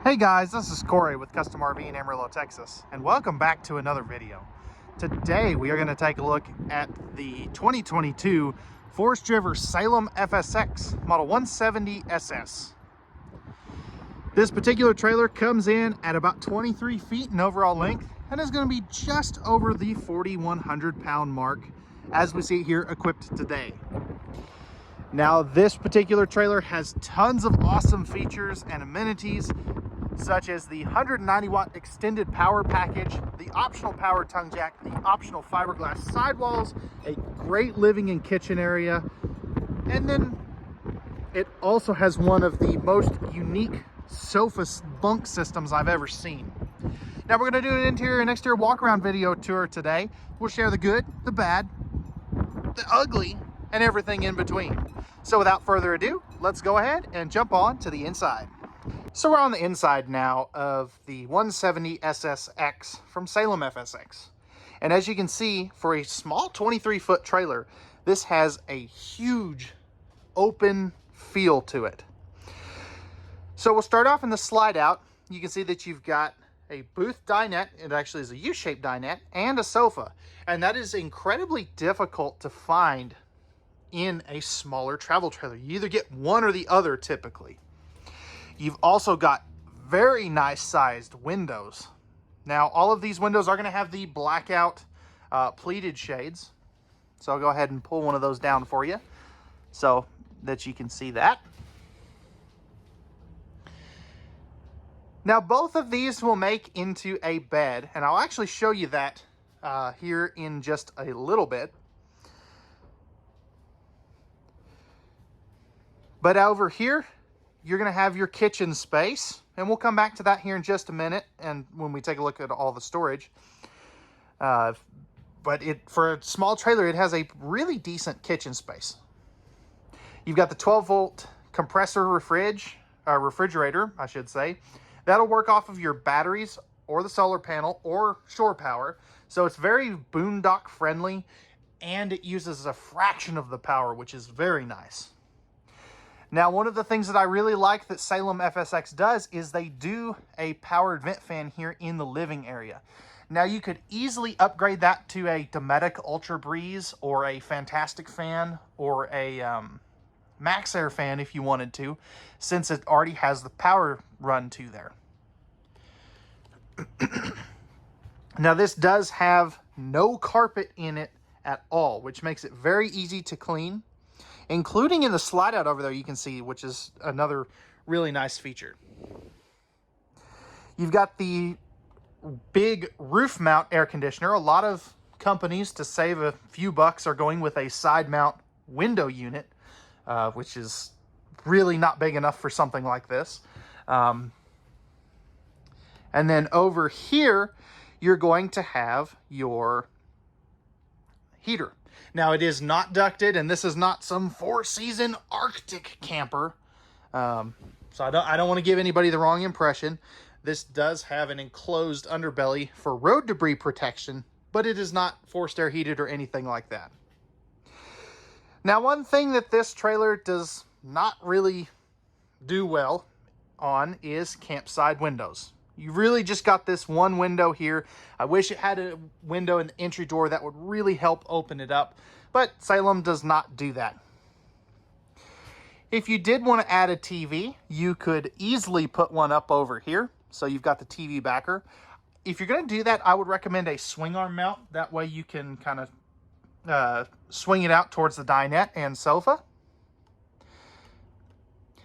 Hey guys, this is Corey with Custom RV in Amarillo, Texas, and welcome back to another video. Today we are going to take a look at the 2022 Forest River Salem FSX Model 170SS. This particular trailer comes in at about 23 feet in overall length and is going to be just over the 4,100 pound mark as we see it here equipped today. Now, this particular trailer has tons of awesome features and amenities, such as the 190 watt extended power package, the optional power tongue jack, the optional fiberglass sidewalls, a great living and kitchen area, and then it also has one of the most unique sofa bunk systems I've ever seen. Now, we're going to do an interior and exterior walk around video tour today. We'll share the good, the bad, the ugly, and everything in between. So without further ado, let's go ahead and jump on to the inside. So we're on the inside now of the 170SSX from Salem FSX. And as you can see, for a small 23-foot trailer, this has a huge open feel to it. So we'll start off in the slide out. You can see that you've got a booth dinette. It actually is a U-shaped dinette and a sofa. And that is incredibly difficult to find in a smaller travel trailer. You either get one or the other typically. You've also got very nice sized windows. Now, all of these windows are going to have the blackout pleated shades. So I'll go ahead and pull one of those down for you so that you can see that. Now, both of these will make into a bed, and I'll actually show you that here in just a little bit. But over here, you're going to have your kitchen space, and we'll come back to that here in just a minute and when we take a look at all the storage. But for a small trailer, it has a really decent kitchen space. You've got the 12-volt compressor refrigerator, I should say. That'll work off of your batteries or the solar panel or shore power. So it's very boondock friendly, and it uses a fraction of the power, which is very nice. Now, one of the things that I really like that Salem FSX does is they do a powered vent fan here in the living area. Now, you could easily upgrade that to a Dometic Ultra Breeze or a Fantastic fan or a Max Air fan if you wanted to, since it already has the power run to there. Now, this does have no carpet in it at all, which makes it very easy to clean, including in the slide out over there, you can see, which is another really nice feature. You've got the big roof mount air conditioner. A lot of companies, to save a few bucks, are going with a side mount window unit, which is really not big enough for something like this. And then over here, you're going to have your heater. Now, it is not ducted, and this is not some four-season Arctic camper. So I don't want to give anybody the wrong impression. This does have an enclosed underbelly for road debris protection, but it is not forced air heated or anything like that. Now, one thing that this trailer does not really do well on is campside windows. You really just got this one window here. I wish it had a window in the entry door that would really help open it up, but Salem does not do that. If you did want to add a TV, you could easily put one up over here. So you've got the TV backer. If you're going to do that, I would recommend a swing arm mount. That way you can kind of swing it out towards the dinette and sofa.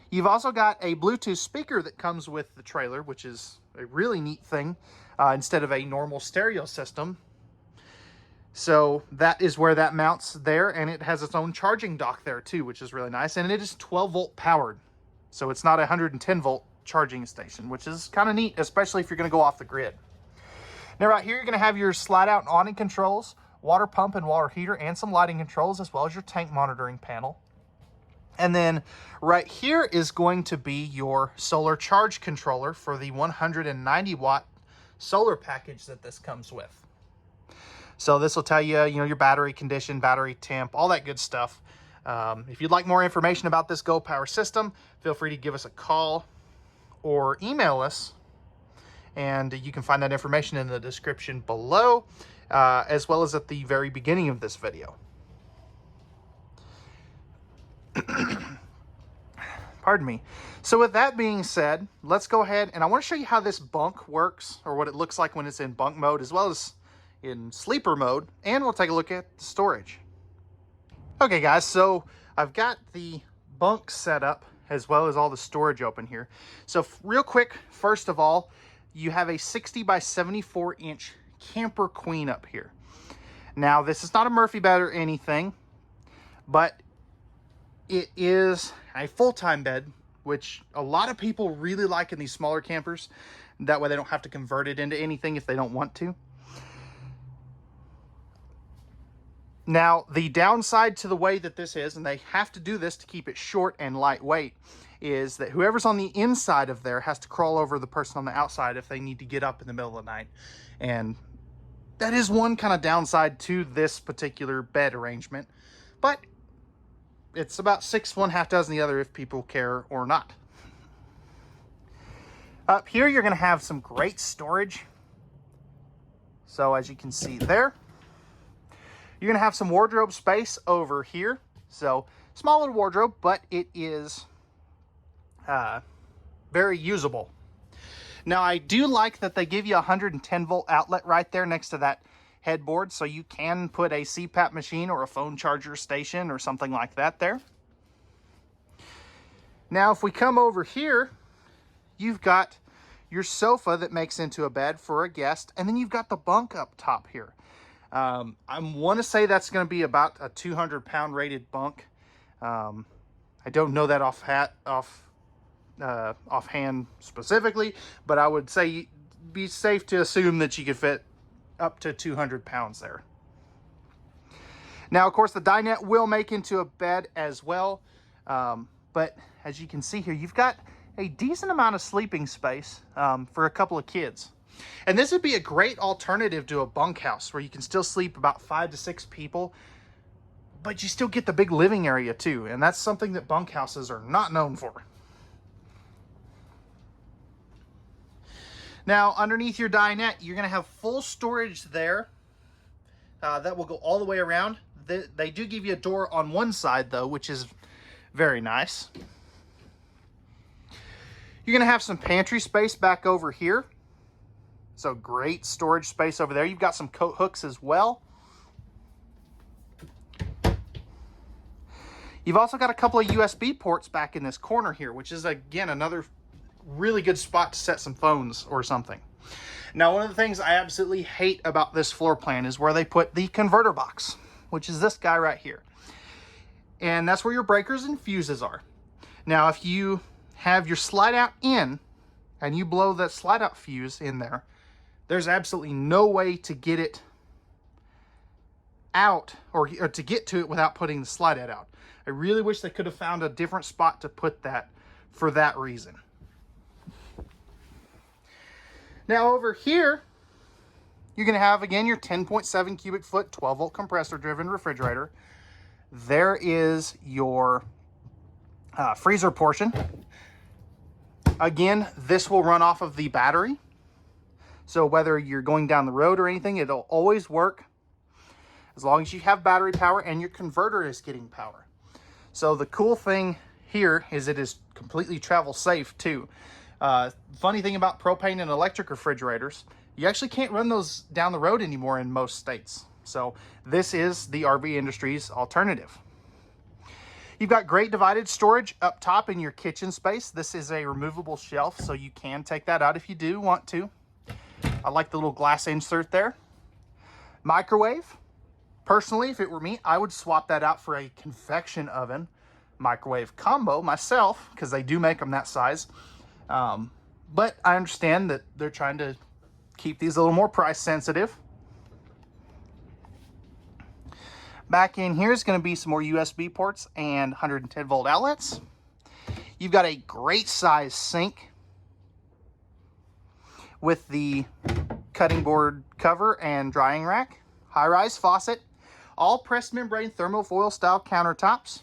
You've also got a Bluetooth speaker that comes with the trailer, which is a really neat thing, instead of a normal stereo system. So that is where that mounts there, and it has its own charging dock there too, which is really nice. And it is 12-volt powered, so it's not a 110-volt charging station, which is kind of neat, especially if you're going to go off the grid. Now, right here, you're going to have your slide-out awning controls, water pump and water heater, and some lighting controls, as well as your tank monitoring panel. And then right here is going to be your solar charge controller for the 190 watt solar package that this comes with. So this will tell you, your battery condition, battery temp, all that good stuff. If you'd like more information about this Go Power system, feel free to give us a call or email us. And you can find that information in the description below, as well as at the very beginning of this video. Pardon me. So with that being said, let's go ahead and I want to show you how this bunk works, or what it looks like when it's in bunk mode as well as in sleeper mode, and we'll take a look at the storage. Okay guys, so I've got the bunk set up as well as all the storage open here. So real quick, first of all, you have a 60 by 74 inch camper queen up here. Now this is not a Murphy bed or anything, but it is a full-time bed, which a lot of people really like in these smaller campers. That way they don't have to convert it into anything if they don't want to. Now, the downside to the way that this is, and they have to do this to keep it short and lightweight, is that whoever's on the inside of there has to crawl over the person on the outside if they need to get up in the middle of the night. And that is one kind of downside to this particular bed arrangement. But it's about 6 one half dozen the other if people care or not. Up here, you're going to have some great storage. So as you can see there, you're going to have some wardrobe space over here. So small little wardrobe, but it is very usable. Now I do like that they give you a 110 volt outlet right there next to that headboard, so you can put a CPAP machine or a phone charger station or something like that there. Now if we come over here, you've got your sofa that makes into a bed for a guest, and then you've got the bunk up top here. I want to say that's going to be about a 200-pound rated bunk. I don't know that offhand specifically, but I would say be safe to assume that you could fit up to 200 pounds there. Now, of course, the dinette will make into a bed as well, but as you can see here, you've got a decent amount of sleeping space for a couple of kids. And this would be a great alternative to a bunkhouse where you can still sleep about 5 to 6 people, but you still get the big living area too, and that's something that bunkhouses are not known for. Now, underneath your dinette, you're going to have full storage there. That will go all the way around. They do give you a door on one side, though, which is very nice. You're going to have some pantry space back over here. So great storage space over there. You've got some coat hooks as well. You've also got a couple of USB ports back in this corner here, which is, again, another really good spot to set some phones or something. Now, one of the things I absolutely hate about this floor plan is where they put the converter box, which is this guy right here. And that's where your breakers and fuses are. Now, if you have your slide out in and you blow that slide out fuse in there, there's absolutely no way to get it out or to get to it without putting the slide out. I really wish they could have found a different spot to put that for that reason. Now over here, you're going to have, again, your 10.7 cubic foot, 12 volt compressor driven refrigerator. There is your freezer portion. Again, this will run off of the battery. So whether you're going down the road or anything, it'll always work as long as you have battery power and your converter is getting power. So the cool thing here is it is completely travel safe too. Funny thing about propane and electric refrigerators, you actually can't run those down the road anymore in most states. So this is the RV industry's alternative. You've got great divided storage up top in your kitchen space. This is a removable shelf, so you can take that out if you do want to. I like the little glass insert there. Microwave. Personally, if it were me, I would swap that out for a convection oven microwave combo myself, because they do make them that size. But I understand that they're trying to keep these a little more price sensitive. Back in here is going to be some more USB ports and 110 volt outlets. You've got a great size sink with the cutting board cover and drying rack. High-rise faucet. All pressed membrane thermofoil style countertops.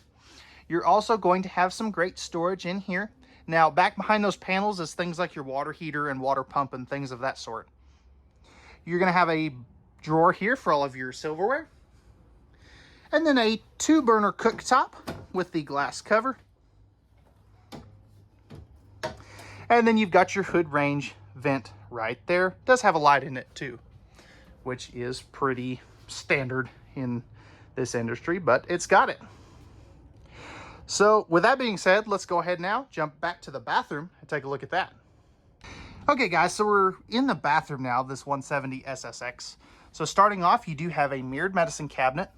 You're also going to have some great storage in here. Now, back behind those panels is things like your water heater and water pump and things of that sort. You're going to have a drawer here for all of your silverware. And then a 2-burner cooktop with the glass cover. And then you've got your hood range vent right there. It does have a light in it too, which is pretty standard in this industry, but it's got it. So with that being said, let's go ahead now, jump back to the bathroom and take a look at that. Okay guys, so we're in the bathroom now, this 170SSX. So starting off, you do have a mirrored medicine cabinet.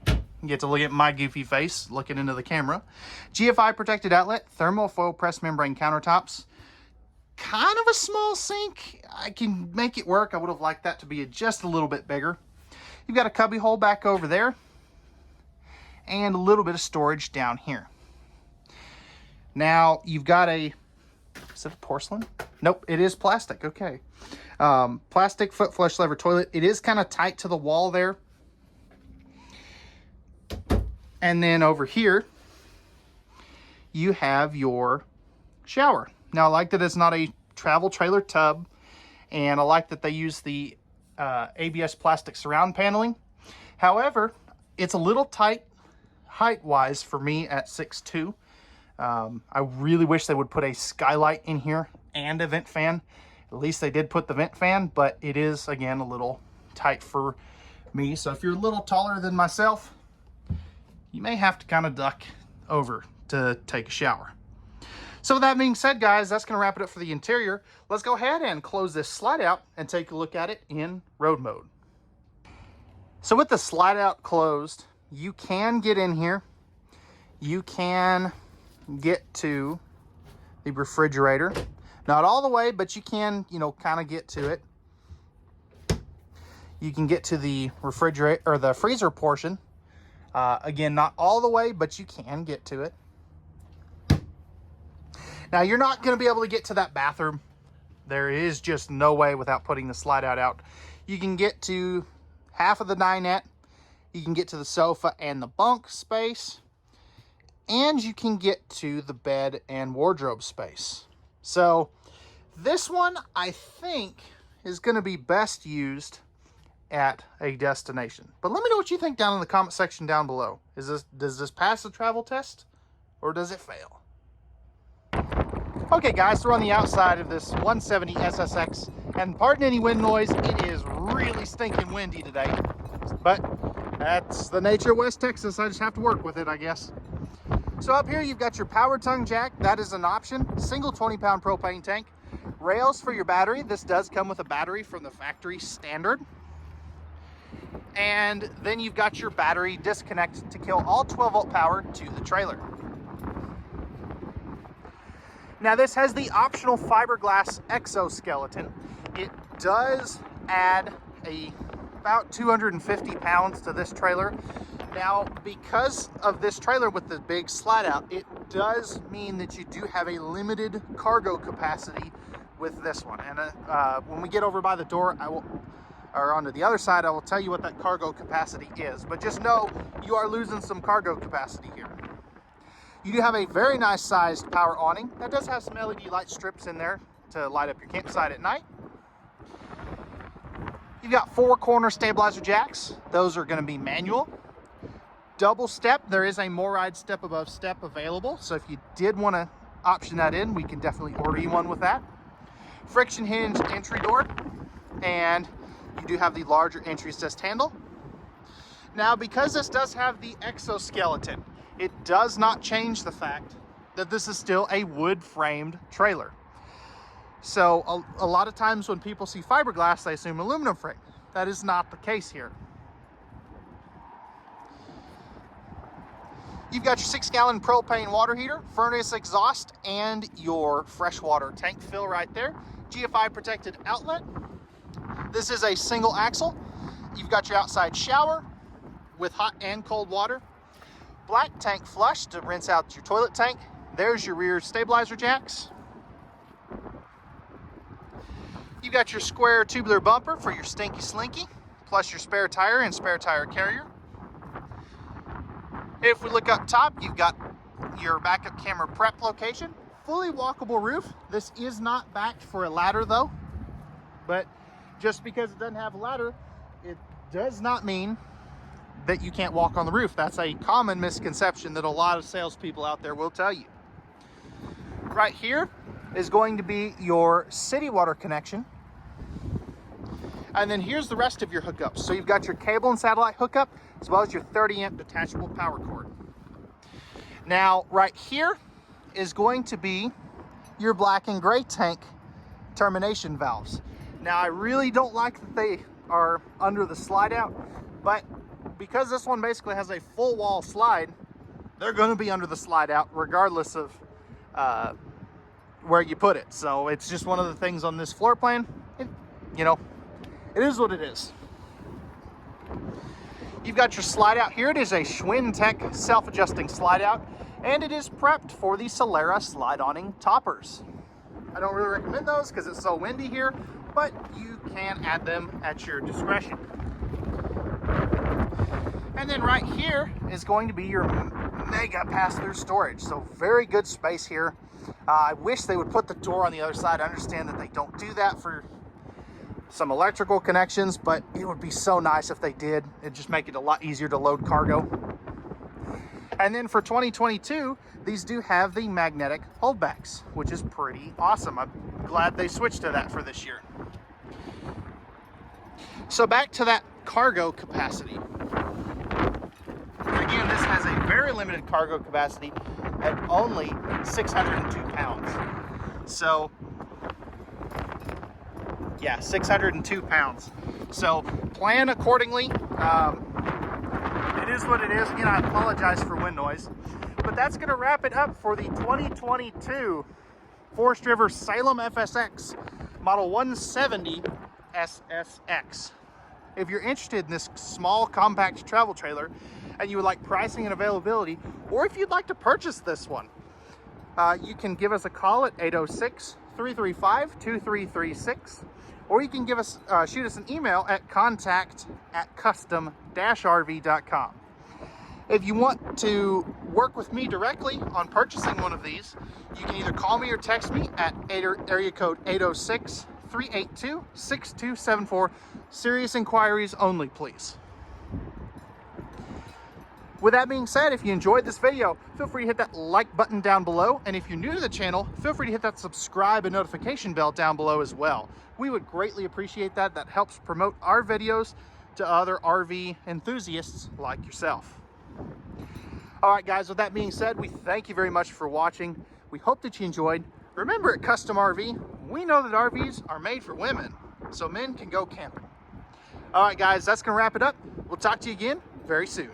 You get to look at my goofy face looking into the camera. GFI protected outlet, thermal foil press membrane countertops. Kind of a small sink. I can make it work. I would have liked that to be just a little bit bigger. You've got a cubby hole back over there. And a little bit of storage down here. Now, you've got a... Is it porcelain? Nope, it is plastic. Okay. Plastic foot flush lever toilet. It is kind of tight to the wall there. And then over here, you have your shower. Now, I like that it's not a travel trailer tub, and I like that they use the ABS plastic surround paneling. However, it's a little tight height-wise for me at 6'2". I really wish they would put a skylight in here and a vent fan. At least they did put the vent fan, but it is, again, a little tight for me. So if you're a little taller than myself, you may have to kind of duck over to take a shower. So with that being said, guys, that's going to wrap it up for the interior. Let's go ahead and close this slide out and take a look at it in road mode. So with the slide out closed, you can get in here. You can get to the refrigerator. Not all the way, but you can, kind of get to it. You can get to the refrigerator or the freezer portion. Again, not all the way, but you can get to it. Now, you're not going to be able to get to that bathroom. There is just no way without putting the slide out. You can get to half of the dinette. You can get to the sofa and the bunk space. And you can get to the bed and wardrobe space. So this one, I think, is going to be best used at a destination. But let me know what you think down in the comment section down below. Does this pass the travel test or does it fail? Okay guys, so we're on the outside of this 170SSX, and pardon any wind noise, it is really stinking windy today. But that's the nature of West Texas. I just have to work with it, I guess. So up here you've got your power tongue jack. That is an option. Single 20-pound propane tank. Rails for your battery. This does come with a battery from the factory standard. And then you've got your battery disconnect to kill all 12-volt power to the trailer. Now this has the optional fiberglass exoskeleton. It does add about 250 pounds to this trailer. Now, because of this trailer with the big slide out, it does mean that you do have a limited cargo capacity with this one. And when we get over by the door, or onto the other side, I will tell you what that cargo capacity is. But just know you are losing some cargo capacity here. You do have a very nice sized power awning. That does have some LED light strips in there to light up your campsite at night. You've got 4 corner stabilizer jacks. Those are going to be manual. Double step. There is a MORryde step above step available. So if you did want to option that in, we can definitely order you one with that. Friction hinge entry door. And you do have the larger entry assist handle. Now, because this does have the exoskeleton, it does not change the fact that this is still a wood-framed trailer. So a lot of times when people see fiberglass, they assume aluminum frame. That is not the case here. You've got your 6-gallon propane water heater, furnace exhaust, and your freshwater tank fill right there. GFI protected outlet. This is a single axle. You've got your outside shower with hot and cold water. Black tank flush to rinse out your toilet tank. There's your rear stabilizer jacks. You've got your square tubular bumper for your stinky slinky, plus your spare tire and spare tire carrier. If we look up top, you've got your backup camera prep location. Fully walkable roof. This is not backed for a ladder though, but just because it doesn't have a ladder, it does not mean that you can't walk on the roof. That's a common misconception that a lot of salespeople out there will tell you. Right here is going to be your city water connection. And then here's the rest of your hookups. So you've got your cable and satellite hookup, as well as your 30 amp detachable power cord. Now, right here is going to be your black and gray tank termination valves. Now, I really don't like that they are under the slide out, but because this one basically has a full wall slide, they're going to be under the slide out regardless of where you put it. So it's just one of the things on this floor plan. You know, it is what it is. You've got your slide out here. It is a Schwinn Tech self-adjusting slide out, and it is prepped for the Solera slide-awning toppers. I don't really recommend those because it's so windy here, but you can add them at your discretion. And then right here is going to be your mega pass-through storage. So very good space here. I wish they would put the door on the other side. I understand that they don't do that for some electrical connections, but it would be so nice if they did. It'd just make it a lot easier to load cargo. And then for 2022, these do have the magnetic holdbacks, which is pretty awesome. I'm glad they switched to that for this year. So back to that cargo capacity. Again, this has a very limited cargo capacity at only 602 pounds. So, yeah, 602 pounds. So plan accordingly. It is what it is. Again, I apologize for wind noise, but that's going to wrap it up for the 2022 Forest River Salem FSX model 170SSX. If you're interested in this small compact travel trailer and you would like pricing and availability, or if you'd like to purchase this one, you can give us a call at 806-335-2336, or you can give us shoot us an email at contact@custom-rv.com. If you want to work with me directly on purchasing one of these, you can either call me or text me at area code 806-382-6274. Serious inquiries only, please. With that being said, if you enjoyed this video, feel free to hit that like button down below. And if you're new to the channel, feel free to hit that subscribe and notification bell down below as well. We would greatly appreciate that. That helps promote our videos to other RV enthusiasts like yourself. All right, guys, with that being said, we thank you very much for watching. We hope that you enjoyed. Remember, at Custom RV, we know that RVs are made for women, so men can go camping. All right, guys, that's going to wrap it up. We'll talk to you again very soon.